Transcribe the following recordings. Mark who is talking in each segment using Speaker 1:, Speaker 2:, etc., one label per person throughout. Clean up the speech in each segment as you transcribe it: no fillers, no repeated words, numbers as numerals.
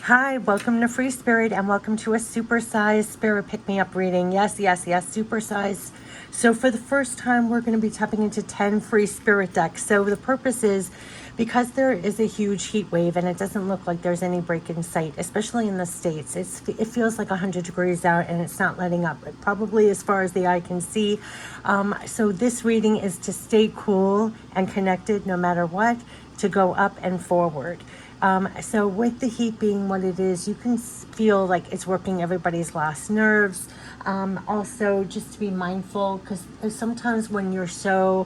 Speaker 1: Hi, welcome to Free Spirit and welcome to a supersized Spirit Pick-Me-Up reading. Yes, supersized. So for the first time, we're going to be tapping into 10 free spirit decks. So the purpose is, because there is a huge heat wave and it doesn't look like there's any break in sight, especially in the States. It feels like 100 degrees out and it's not letting up, probably as far as the eye can see. So this reading is to stay cool and connected no matter what, to go up and forward. So with the heat being what it is, you can feel like it's working everybody's last nerves. Also, just to be mindful, because sometimes when you're so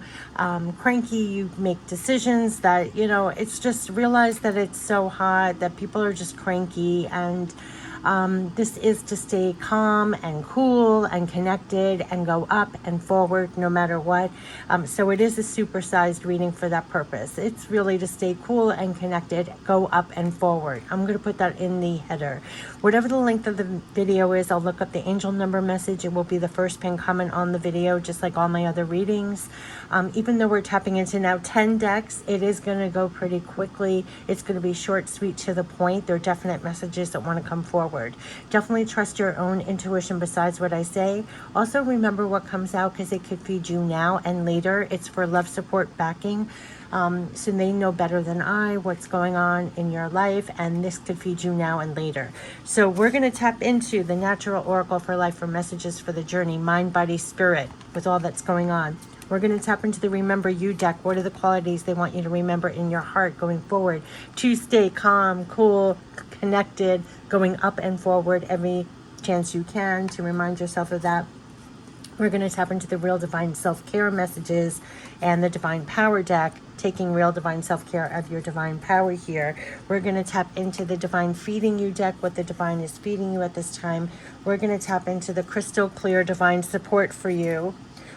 Speaker 1: cranky, you make decisions that, it's just realize that it's so hot that people are just cranky, and this is to stay calm and cool and connected and go up and forward no matter what. So it is a supersized reading for that purpose. It's really to stay cool and connected, go up and forward. I'm going to put that in the header. Whatever the length of the video is, I'll look up the angel number message. It will be the first pinned comment on the video, just like all my other readings. Even though we're tapping into now 10 decks, it is going to go pretty quickly. It's going to be short, sweet, to the point. There are definite messages that want to come forward. Definitely trust your own intuition besides what I say. Also remember what comes out, because it could feed you now and later. It's for love, support, backing. So they know better than I what's going on in your life, and this could feed you now and later. So we're going to tap into the natural oracle for life for messages for the journey, mind, body, spirit, with all that's going on. We're going to tap into the Remember You deck. What are the qualities they want you to remember in your heart going forward to stay calm, cool, connected, going up and forward every chance you can, to remind yourself of that. We're going to tap into the Real Divine Self-Care messages and the Divine Power deck, taking real divine self-care of your divine power here. We're going to tap into the Divine Feeding You deck, what the divine is feeding you at this time. We're going to tap into the Crystal Clear Divine Support for you.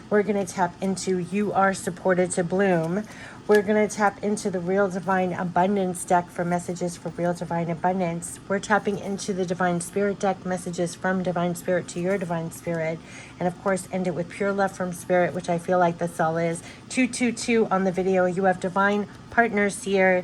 Speaker 1: We're going to tap into You Are Supported to Bloom. We're going to tap into the Real Divine Abundance deck for messages for Real Divine Abundance. We're tapping into the Divine Spirit deck, messages from Divine Spirit to your Divine Spirit. And of course, end it with Pure Love from Spirit, which I feel like that's all is. 222 on the video. You have divine partners here.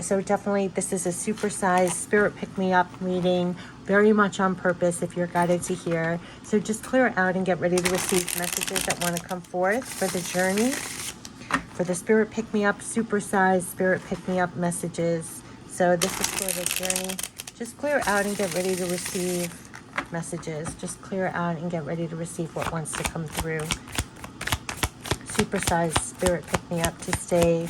Speaker 1: So definitely this is a supersized Spirit Pick-Me-Up reading. Very much on purpose if you're guided to hear. So just clear out and get ready to receive messages that want to come forth for the journey. For the Spirit Pick-Me-Up, supersized Spirit Pick-Me-Up messages. So this is for the journey. Just clear out and get ready to receive messages. Just clear out and get ready to receive what wants to come through. Supersized Spirit Pick-Me-Up to stay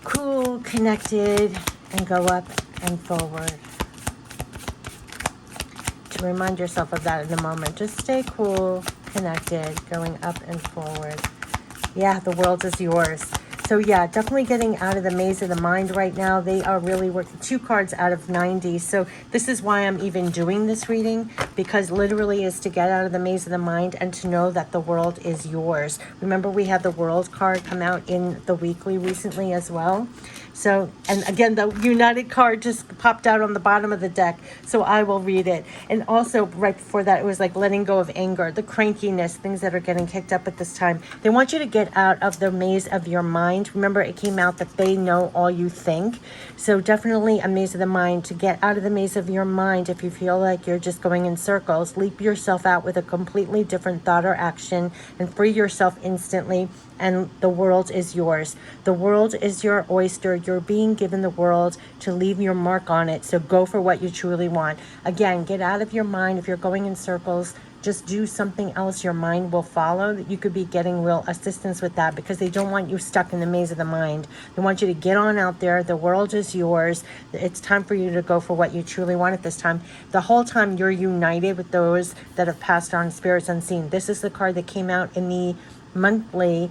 Speaker 1: cool, connected, and go up and forward. To remind yourself of that in the moment. Just stay cool, connected, going up and forward. Yeah, the world is yours. So yeah, definitely getting out of the maze of the mind right now. They are really working 2 cards out of 90. So this is why I'm even doing this reading, because literally is to get out of the maze of the mind and to know that the world is yours. Remember, we had the World card come out in the weekly recently as well. So, and again, the United card just popped out on the bottom of the deck, so I will read it. And also, right before that, it was like letting go of anger, the crankiness, things that are getting kicked up at this time. They want you to get out of the maze of your mind. Remember, it came out that they know all you think. So definitely a maze of the mind. To get out of the maze of your mind, if you feel like you're just going in circles, leap yourself out with a completely different thought or action and free yourself instantly. And the world is yours. The world is your oyster. You're being given the world to leave your mark on it. So go for what you truly want. Again, get out of your mind. If you're going in circles, just do something else. Your mind will follow. You could be getting real assistance with that, because they don't want you stuck in the maze of the mind. They want you to get on out there. The world is yours. It's time for you to go for what you truly want at this time. The whole time you're united with those that have passed on, spirits unseen. This is the card that came out in the monthly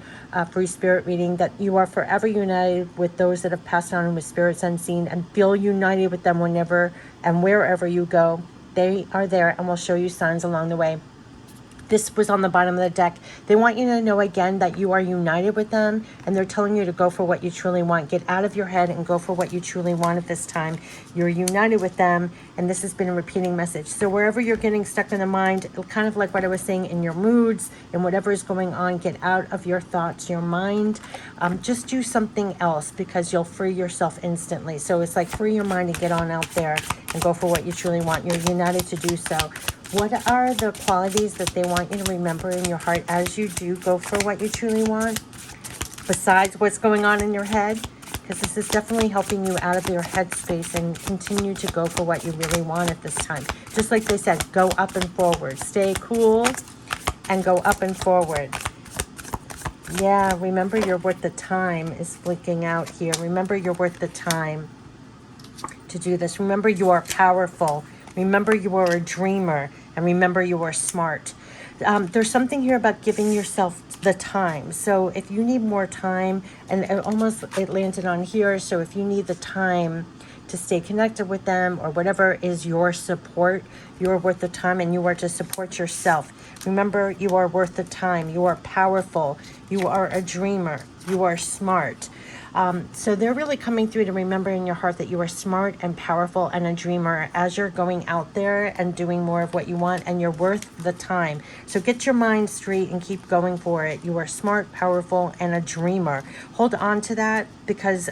Speaker 1: free spirit reading, that you are forever united with those that have passed on with spirits unseen, and feel united with them whenever and wherever you go. They are there and will show you signs along the way. This was on the bottom of the deck. They want you to know again that you are united with them, and they're telling you to go for what you truly want. Get out of your head and go for what you truly want at this time. You're united with them, and this has been a repeating message. So wherever you're getting stuck in the mind, kind of like what I was saying, in your moods and whatever is going on, get out of your thoughts, your mind. Just do something else, because you'll free yourself instantly. So it's like free your mind and get on out there and go for what you truly want. You're united to do so. What are the qualities that they want you to remember in your heart as you do go for what you truly want, besides what's going on in your head? Because this is definitely helping you out of your headspace and continue to go for what you really want at this time. Just like they said, go up and forward. Stay cool and go up and forward. Yeah, remember you're worth the time is flicking out here. Remember you're worth the time to do this. Remember you are powerful. Remember you are a dreamer, and remember you are smart. There's something here about giving yourself the time. So if you need more time, and it landed on here, so if you need the time to stay connected with them or whatever is your support, you are worth the time, and you are to support yourself. Remember, you are worth the time. You are powerful. You are a dreamer. You are smart. So they're really coming through to remember in your heart that you are smart and powerful and a dreamer as you're going out there and doing more of what you want, and you're worth the time. So get your mind straight and keep going for it. You are smart, powerful, and a dreamer. Hold on to that, because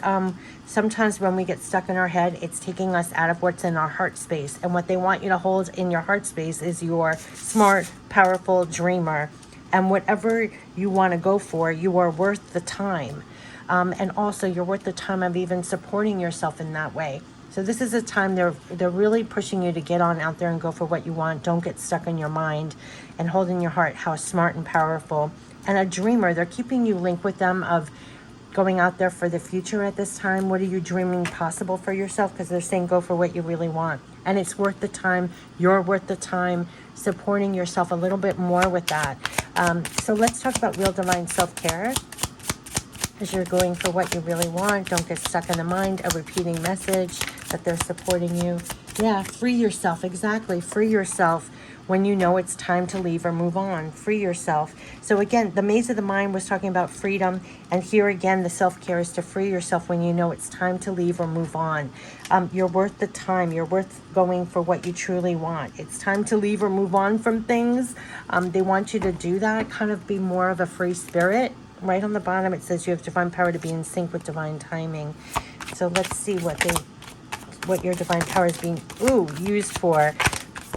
Speaker 1: sometimes when we get stuck in our head, it's taking us out of what's in our heart space. And what they want you to hold in your heart space is your smart, powerful dreamer. And whatever you want to go for, you are worth the time. And also you're worth the time of even supporting yourself in that way. So this is a time they're really pushing you to get on out there and go for what you want. Don't get stuck in your mind, and hold in your heart how smart and powerful and a dreamer. They're keeping you linked with them of going out there for the future at this time. What are you dreaming possible for yourself? Because they're saying go for what you really want, and it's worth the time. You're worth the time, supporting yourself a little bit more with that. So let's talk about real divine self-care. As you're going for what you really want, don't get stuck in the mind. A repeating message that they're supporting you. Yeah, free yourself. Exactly. Free yourself when you know it's time to leave or move on. Free yourself. So again, the maze of the mind was talking about freedom. And here again, the self-care is to free yourself when you know it's time to leave or move on. You're worth the time. You're worth going for what you truly want. It's time to leave or move on from things. They want you to do that. Kind of be more of a free spirit. Right on the bottom, it says you have divine power to be in sync with divine timing. So let's see what your divine power is being used for.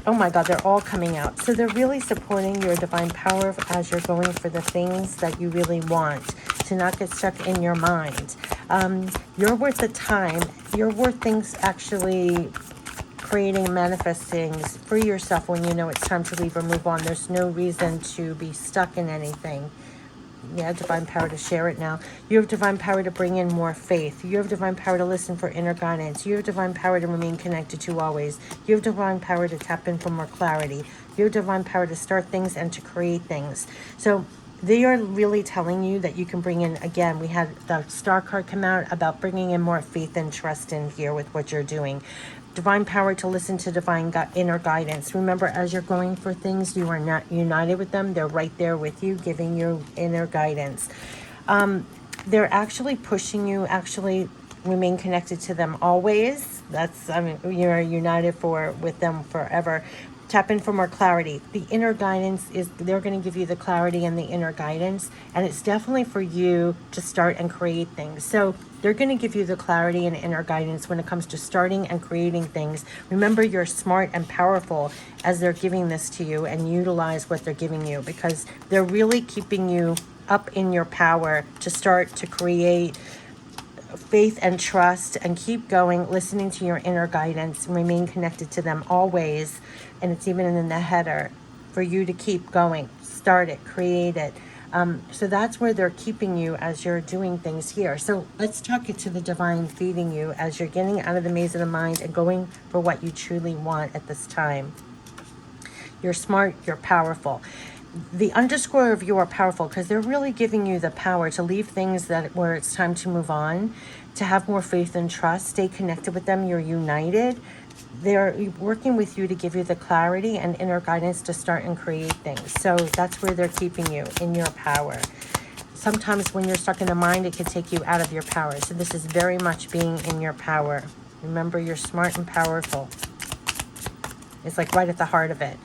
Speaker 1: Oh my God, they're all coming out. So they're really supporting your divine power as you're going for the things that you really want, to not get stuck in your mind. You're worth the time. You're worth things actually creating and manifesting. Free yourself when you know it's time to leave or move on. There's no reason to be stuck in anything. Yeah, divine power to share it now. You have divine power to bring in more faith. You have divine power to listen for inner guidance. You have divine power to remain connected to always. You have divine power to tap in for more clarity. You have divine power to start things and to create things. So they are really telling you that you can bring in, again, we had the star card come out about bringing in more faith and trust in here with what you're doing. Divine power to listen to divine inner guidance. Remember, as you're going for things, you are not united with them. They're right there with you, giving you inner guidance. They're actually pushing you, actually remain connected to them always. That's, you're united with them forever. Tap in for more clarity. The inner guidance is, they're going to give you the clarity and the inner guidance, and it's definitely for you to start and create things. So they're going to give you the clarity and inner guidance when it comes to starting and creating things. Remember, you're smart and powerful as they're giving this to you, and utilize what they're giving you, because they're really keeping you up in your power to start to create faith and trust, and keep going, listening to your inner guidance, and remain connected to them always. And it's even in the header for you to keep going, start it, create it. So that's where they're keeping you as you're doing things here. So let's talk it to the divine feeding you as you're getting out of the maze of the mind and going for what you truly want at this time. You're smart, you're powerful. The underscore of you are powerful, because they're really giving you the power to leave things where it's time to move on, to have more faith and trust, stay connected with them. You're united. they're working with you to give you the clarity and inner guidance to start and create things. So that's where they're keeping you, in your power. Sometimes when you're stuck in the mind, it can take you out of your power. So this is very much being in your power. Remember, you're smart and powerful. It's like right at the heart of it.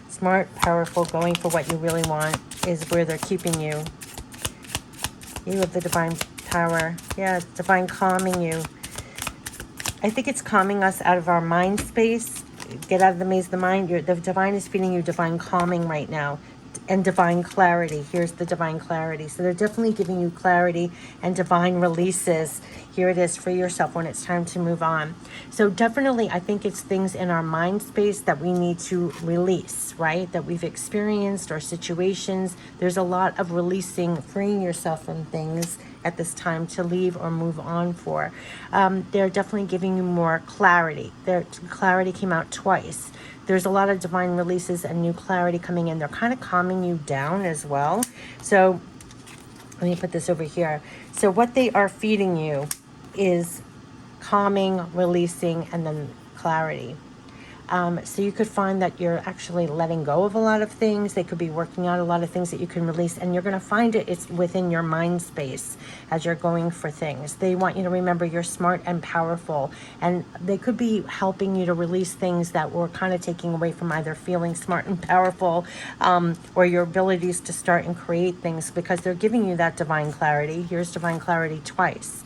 Speaker 1: Smart, powerful, going for what you really want is where they're keeping you. You have the divine power. Yeah, divine calming you. I think it's calming us out of our mind space. Get out of the maze of the mind. The divine is feeding you divine calming right now. And divine clarity. Here's the divine clarity. So they're definitely giving you clarity and divine releases. Here it is for yourself when it's time to move on. So definitely, I think it's things in our mind space that we need to release, right? That we've experienced, or situations. There's a lot of releasing, freeing yourself from things at this time to leave or move on for. They're definitely giving you more clarity. Their clarity came out twice. There's a lot of divine releases and new clarity coming in. They're kind of calming you down as well. So let me put this over here. So what they are feeding you is calming, releasing, and then clarity. So you could find that you're actually letting go of a lot of things. They could be working out a lot of things that you can release, and you're going to find it's within your mind space as you're going for things. They want you to remember you're smart and powerful, and they could be helping you to release things that were kind of taking away from either feeling smart and powerful, or your abilities to start and create things, because they're giving you that divine clarity. Here's divine clarity twice.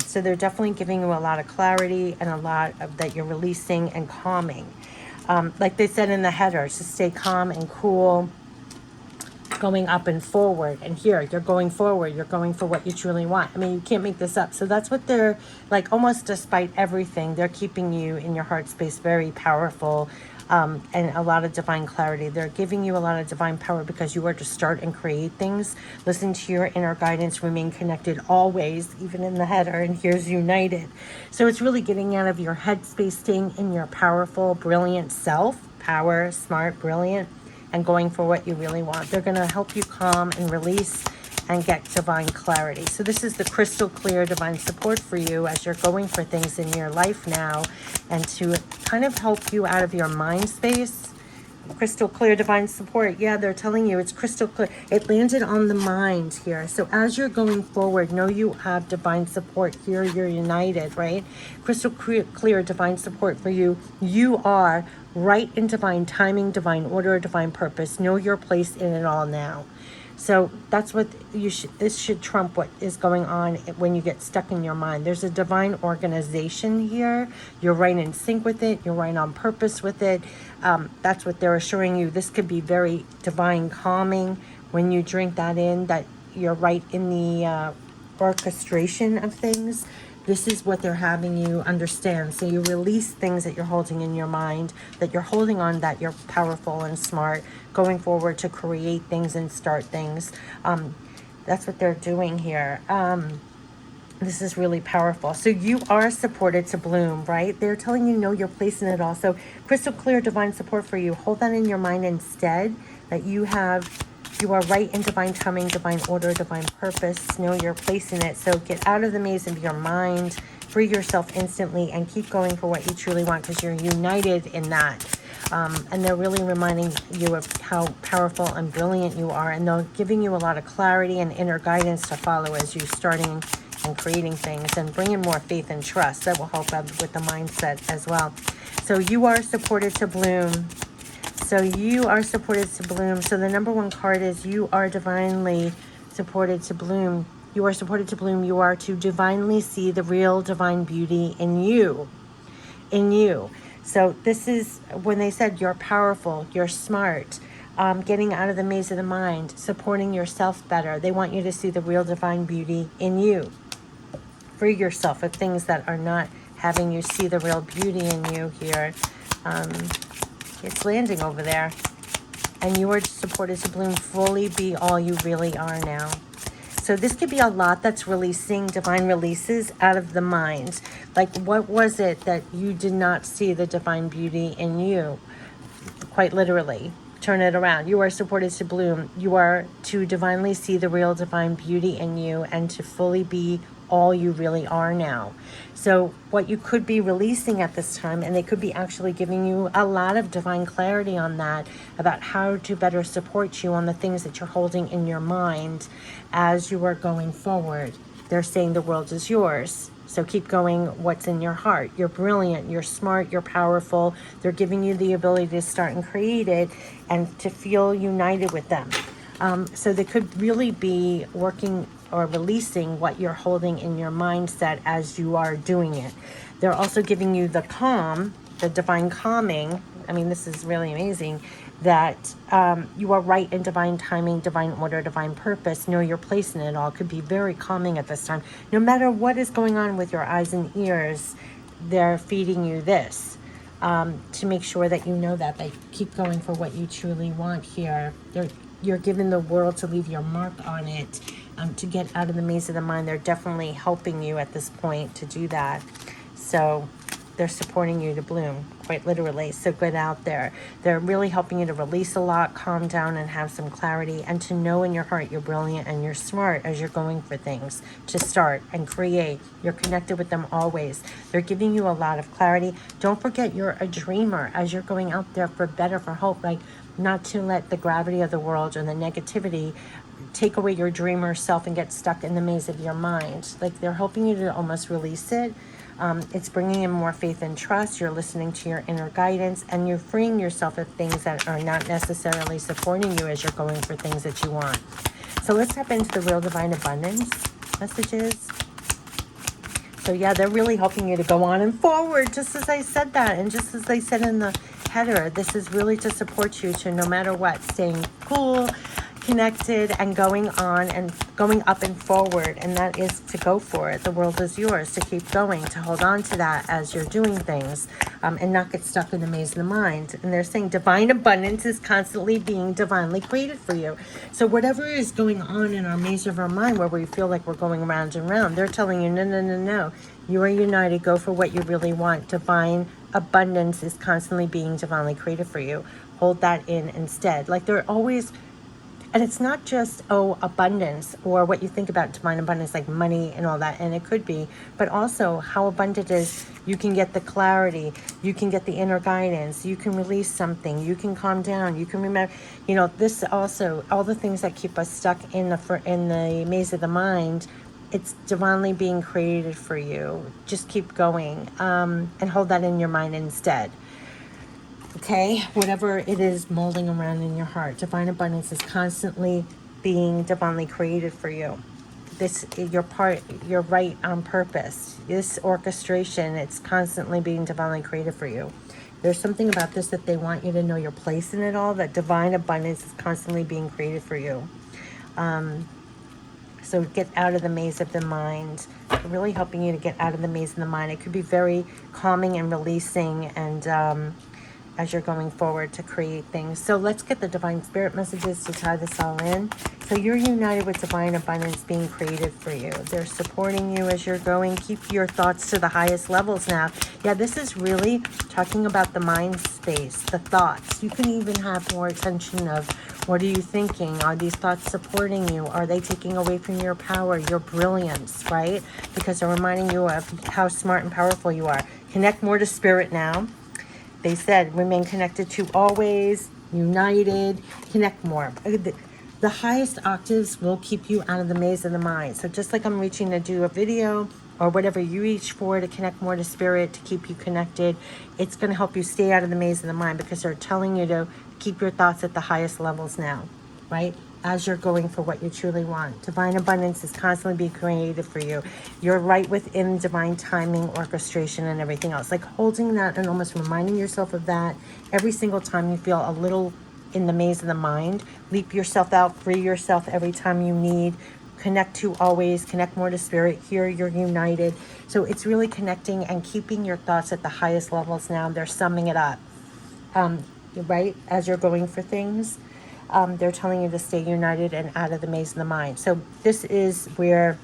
Speaker 1: So they're definitely giving you a lot of clarity and a lot of that you're releasing and calming. Like they said in the header, to stay calm and cool, going up and forward. And here, you're going forward. You're going for what you truly want. I mean, you can't make this up. So that's what they're, like, almost despite everything, they're keeping you in your heart space very powerful. And a lot of divine clarity. They're giving you a lot of divine power because you are to start and create things. Listen to your inner guidance. Remain connected always, even in the header. And here's united. So it's really getting out of your head space, staying in your powerful, brilliant self. Power, smart, brilliant, and going for what you really want. They're going to help you calm and release and get divine clarity. So this is the crystal clear divine support for you as you're going for things in your life now, and to kind of help you out of your mind space. Crystal clear divine support. Yeah, they're telling you it's crystal clear. It landed on the mind here. So as you're going forward, know you have divine support here. You're united, right? Crystal clear divine support for you. You are right in divine timing, divine order, divine purpose. Know your place in it all now. So that's what this should trump what is going on when you get stuck in your mind. There's a divine organization here. You're right in sync with it. You're right on purpose with it. That's what they're assuring you. This could be very divine calming when you drink that in, that you're right in the orchestration of things. This is what they're having you understand. So you release things that you're holding in your mind, that you're holding on, that you're powerful and smart, going forward to create things and start things. That's what they're doing here. This is really powerful. So you are supported to bloom, right? They're telling you know your place in it all. So crystal clear divine support for you. Hold that in your mind instead, that you are right in divine timing, divine order, divine purpose. Know your place in it. So get out of the maze of your mind, free yourself instantly, and keep going for what you truly want, because you're united in that. And they're really reminding you of how powerful and brilliant you are. And they're giving you a lot of clarity and inner guidance to follow as you're starting and creating things, and bringing more faith and trust. That will help out with the mindset as well. So you are supported to bloom. So you are supported to bloom. So the number one card is you are divinely supported to bloom. You are supported to bloom. You are to divinely see the real divine beauty in you. In you. So this is when they said you're powerful, you're smart, getting out of the maze of the mind, supporting yourself better. They want you to see the real divine beauty in you. Free yourself of things that are not having you see the real beauty in you here. It's landing over there. And you are supported to bloom, fully be all you really are now. So this could be a lot that's releasing, divine releases out of the mind. Like, what was it that you did not see the divine beauty in you? Quite literally. Turn it around. You are supported to bloom. You are to divinely see the real divine beauty in you, and to fully be all you really are now. So what you could be releasing at this time, and they could be actually giving you a lot of divine clarity on that, about how to better support you on the things that you're holding in your mind as you are going forward. They're saying the world is yours. So keep going what's in your heart. You're brilliant, you're smart, you're powerful. They're giving you the ability to start and create it and to feel united with them. So they could really be working or releasing what you're holding in your mindset as you are doing it. They're also giving you the calm, the divine calming. I mean, this is really amazing, that you are right in divine timing, divine order, divine purpose. Know your place in it all. Could be very calming at this time. No matter what is going on with your eyes and ears, they're feeding you this to make sure that you know that they keep going for what you truly want here. You're given the world to leave your mark on it, to get out of the maze of the mind. They're definitely helping you at this point to do that. So they're supporting you to bloom, quite literally. So get out there. They're really helping you to release a lot, calm down, and have some clarity, and to know in your heart you're brilliant and you're smart as you're going for things, to start and create. You're connected with them always. They're giving you a lot of clarity. Don't forget you're a dreamer as you're going out there for better, for hope, like not to let the gravity of the world or the negativity take away your dreamer self and get stuck in the maze of your mind. Like, they're helping you to almost release it. It's bringing in more faith and trust. You're listening to your inner guidance, and you're freeing yourself of things that are not necessarily supporting you as you're going for things that you want. So let's tap into the real divine abundance messages. So yeah, they're really helping you to go on and forward, just as I said that, and just as they said in the header. This is really to support you to, no matter what, staying cool, connected, and going on and going up and forward. And that is to go for it. The world is yours, to keep going, to hold on to that as you're doing things, and not get stuck in the maze of the mind. And they're saying divine abundance is constantly being divinely created for you. So whatever is going on in our maze of our mind, where we feel like we're going round and round, they're telling you, no, no, no, no. You are united. Go for what you really want. Divine abundance is constantly being divinely created for you. Hold that in instead. Like, they're always, and it's not just, abundance, or what you think about divine abundance, like money and all that, and it could be, but also how abundant is, you can get the clarity, you can get the inner guidance, you can release something, you can calm down, you can remember, this also, all the things that keep us stuck in the maze of the mind, it's divinely being created for you. Just keep going, and hold that in your mind instead. Okay, whatever it is molding around in your heart, divine abundance is constantly being divinely created for you. You're right on purpose. This orchestration, it's constantly being divinely created for you. There's something about this that they want you to know your place in it all, that divine abundance is constantly being created for you. So get out of the maze of the mind. They're really helping you to get out of the maze of the mind. It could be very calming and releasing, and as you're going forward to create things. So let's get the divine spirit messages to tie this all in. So you're united with divine abundance being created for you. They're supporting you as you're going. Keep your thoughts to the highest levels now. Yeah, this is really talking about the mind space, the thoughts. You can even have more attention of, what are you thinking? Are these thoughts supporting you? Are they taking away from your power, your brilliance, right? Because they're reminding you of how smart and powerful you are. Connect more to spirit now. They said remain connected to always, united, connect more. The highest octaves will keep you out of the maze of the mind. So just like I'm reaching to do a video, or whatever you reach for to connect more to spirit, to keep you connected, it's going to help you stay out of the maze of the mind, because they're telling you to keep your thoughts at the highest levels now, right? As you're going for what you truly want. Divine abundance is constantly being created for you. You're right within divine timing, orchestration, and everything else. Like holding that and almost reminding yourself of that every single time you feel a little in the maze of the mind. Leap yourself out, free yourself every time you need. Connect to always, connect more to spirit. Here you're united. So it's really connecting and keeping your thoughts at the highest levels now. They're summing it up, right? As you're going for things. They're telling you to stay united and out of the maze of the mind. So this is where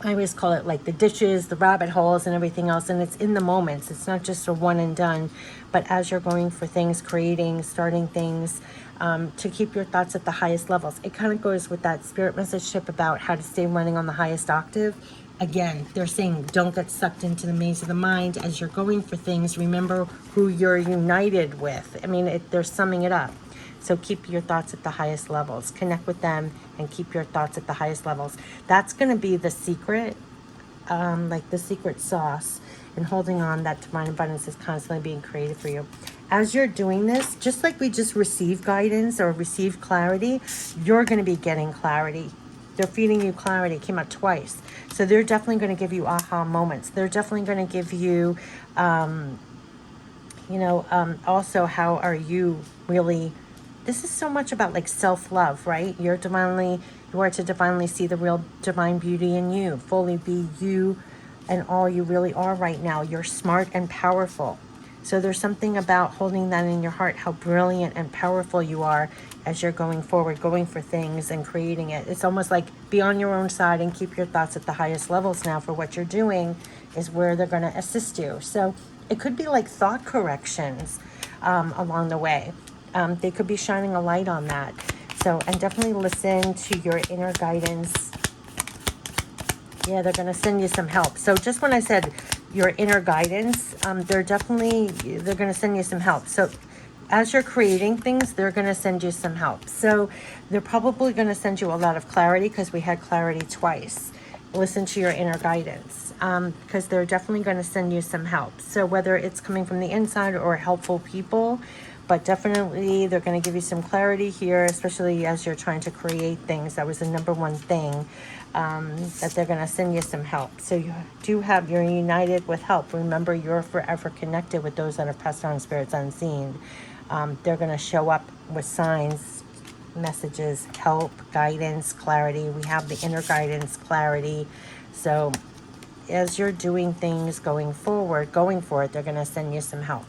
Speaker 1: I always call it like the ditches, the rabbit holes, and everything else. And it's in the moments. It's not just a one and done, but as you're going for things, creating, starting things, to keep your thoughts at the highest levels. It kind of goes with that spirit message tip about how to stay running on the highest octave. Again, they're saying don't get sucked into the maze of the mind as you're going for things. Remember who you're united with. I mean, they're summing it up. So keep your thoughts at the highest levels. Connect with them and keep your thoughts at the highest levels. That's going to be the secret, like the secret sauce, and holding on that divine abundance is constantly being created for you. As you're doing this, just like we just received guidance or received clarity, you're going to be getting clarity. They're feeding you clarity. It came out twice. So they're definitely going to give you aha moments. They're definitely going to give you, also how are you really, this is so much about like self-love, right? You are to divinely see the real divine beauty in you, fully be you and all you really are right now. You're smart and powerful. So there's something about holding that in your heart, how brilliant and powerful you are as you're going forward, going for things and creating it. It's almost like be on your own side and keep your thoughts at the highest levels now for what you're doing is where they're going to assist you. So it could be like thought corrections along the way. They could be shining a light on that. So, and definitely listen to your inner guidance. Yeah, they're going to send you some help. So just when I said your inner guidance, they're going to send you some help. So as you're creating things, they're going to send you some help. So they're probably going to send you a lot of clarity because we had clarity twice. Listen to your inner guidance because they're definitely going to send you some help. So whether it's coming from the inside or helpful people, but definitely they're going to give you some clarity here, especially as you're trying to create things. That was the number one thing, that they're going to send you some help. So you're united with help. Remember, you're forever connected with those that have passed on, spirits unseen. They're going to show up with signs, messages, help, guidance, clarity. We have the inner guidance, clarity. So as you're doing things going for it, they're going to send you some help.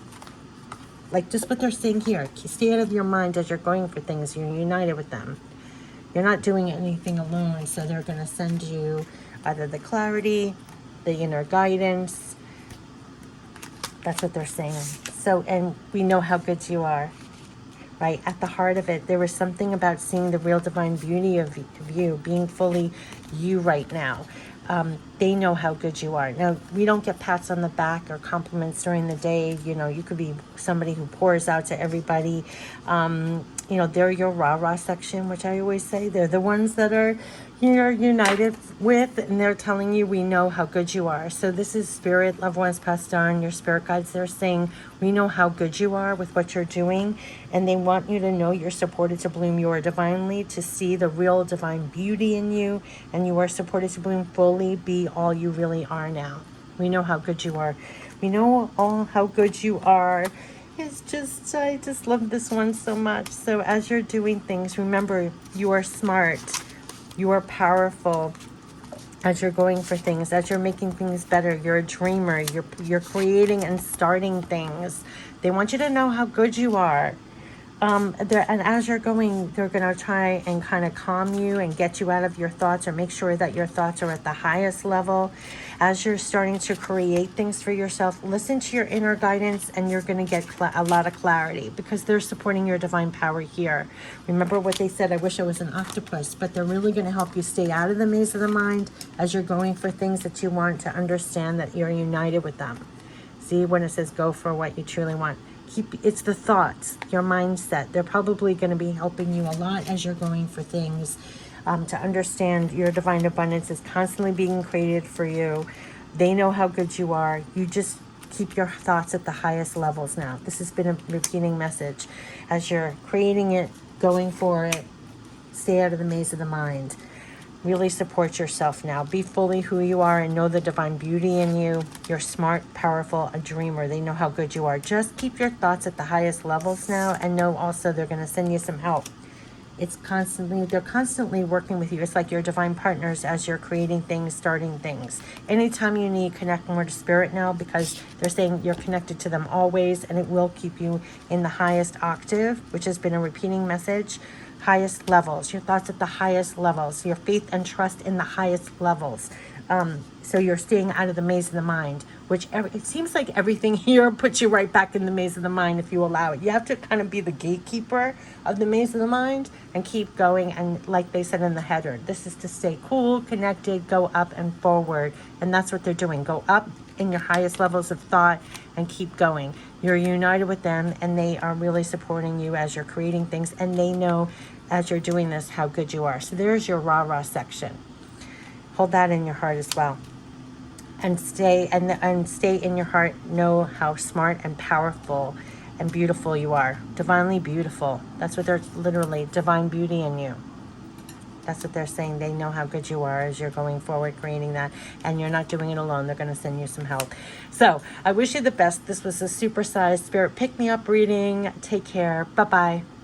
Speaker 1: Like just what they're saying here, stay out of your mind as you're going for things. You're united with them. You're not doing anything alone. So they're going to send you either the clarity, the inner guidance. That's what they're saying. So, and we know how good you are, right? At the heart of it, there was something about seeing the real divine beauty of you, being fully you right now. They know how good you are. Now, we don't get pats on the back or compliments during the day. You know, you could be somebody who pours out to everybody. They're your rah-rah section, which I always say. They're the ones that you're united with, and they're telling you, we know how good you are. So this is spirit, loved ones passed on, your spirit guides. They're saying, we know how good you are with what you're doing, and they want you to know you're supported to bloom. You are divinely to see the real divine beauty in you, and you are supported to bloom fully, be all you really are now. We know how good you are. We know all how good you are. I just love this one so much. So as you're doing things, remember, you are smart. You are powerful. As you're going for things, as you're making things better, you're a dreamer. You're creating and starting things. They want you to know how good you are. And as you're going, they're going to try and kind of calm you and get you out of your thoughts, or make sure that your thoughts are at the highest level. As you're starting to create things for yourself, listen to your inner guidance, and you're going to get a lot of clarity because they're supporting your divine power here. Remember what they said, I wish I was an octopus, but they're really going to help you stay out of the maze of the mind as you're going for things that you want, to understand that you're united with them. See, when it says go for what you truly want. It's the thoughts, your mindset. They're probably going to be helping you a lot as you're going for things, to understand your divine abundance is constantly being created for you. They know how good you are. You just keep your thoughts at the highest levels now. This has been a repeating message. As you're creating it, going for it, stay out of the maze of the mind. Really support yourself now. Be fully who you are and know the divine beauty in you. You're smart, powerful, a dreamer. They know how good you are. Just keep your thoughts at the highest levels now, and know also they're going to send you some help. They're constantly working with you. It's like your divine partners as you're creating things, starting things. Anytime you need, connect more to spirit now, because they're saying you're connected to them always, and it will keep you in the highest octave, which has been a repeating message. Highest levels, your thoughts at the highest levels, your faith and trust in the highest levels. So you're staying out of the maze of the mind, which it seems like everything here puts you right back in the maze of the mind if you allow it. You have to kind of be the gatekeeper of the maze of the mind and keep going. And like they said in the header, this is to stay cool, connected, go up and forward. And that's what they're doing. Go up in your highest levels of thought and keep going. You're united with them, and they are really supporting you as you're creating things. And they know as you're doing this how good you are. So there's your rah-rah section. Hold that in your heart as well. And stay in your heart. Know how smart and powerful and beautiful you are. Divinely beautiful. That's what they're literally, divine beauty in you. That's what they're saying. They know how good you are as you're going forward, creating that. And you're not doing it alone. They're going to send you some help. So I wish you the best. This was a supersized spirit pick-me-up reading. Take care. Bye-bye.